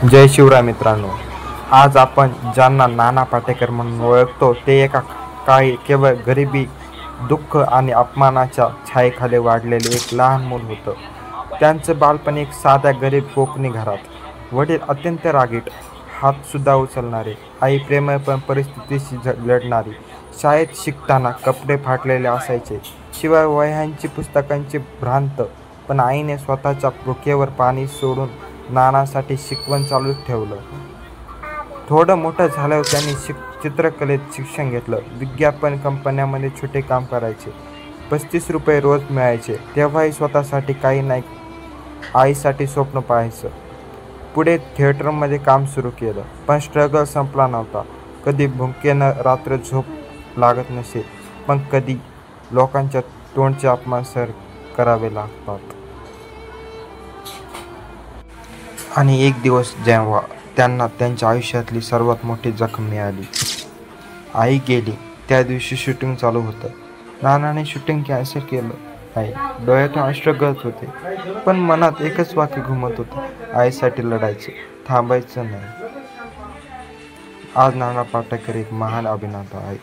जय शिवराय मित्रांनो, आज आपण ज्यांना नाना पाटेकर म्हणून ओळखतो ते एका काळी केवळ गरिबी, दुःख आणि अपमानाच्या छायेखाली वाढलेले एक लहान मूल होतं. त्यांचं बालपण एक साध्या गरीब कोकणी घरात. वडील अत्यंत रागीट, हातसुद्धा उचलणारे, आई प्रेमळ पण परिस्थितीशी लढणारी. शाळेत शिकताना कपडे फाटलेले असायचे, शिवाय वह्यांची पुस्तकांची भ्रांत. पण आईने स्वतःच्या डोक्यावर पाणी सोडून नानासाठी शिकवण चालू ठेवलं. थोडं मोठं झाल्यावर त्यांनी चित्रकलेत शिक्षण घेतलं. विज्ञापन कंपन्यांमध्ये छोटे काम करायचे. 35 रुपये रोज मिळायचे. तेव्हाही स्वतःसाठी काही नाही, आईसाठी स्वप्न पाहायचं. पुढे थिएटरमध्ये काम सुरू केलं, पण स्ट्रगल संपला नव्हता. कधी भुंकेनं रात्र झोप लागत नसे, पण कधी लोकांच्या तोंडचे अपमान सहन करावे लागतात. आणि एक दिवस जेव्हा त्यांना त्यांच्या आयुष्यातली सर्वात मोठी जखम मिळाली, आई गेली. त्या दिवशी शूटिंग चालू होतं. नानाने शूटिंग कॅन्सल केलं नाही. डोळ्यातून अश्रू गळत होते, पण मनात एकच वाक्य घुमत होतं, आईसाठी लढायचं, थांबायचं नाही. आज नाना पाटेकर एक महान अभिनेता आहेत,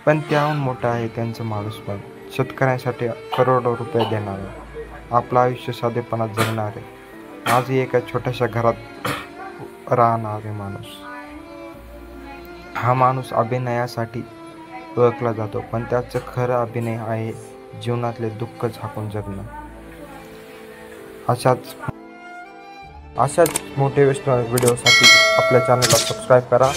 पण त्याहून मोठं आहे त्यांचं माणूसपण. शेतकऱ्यांसाठी करोडो रुपये देणारे, आपलं आयुष्य साधेपणात जगणारे, आजही एका छोट्याशा घरात राहणारे माणूस. हा माणूस अभिनयासाठी ओळखला जातो, पण त्याचं खरं अभिनय आहे जीवनातले दुःख झाकून जगणं. अशाच मोटिवेशनल व्हिडिओसाठी आपल्या चॅनलला सबस्क्राईब करा.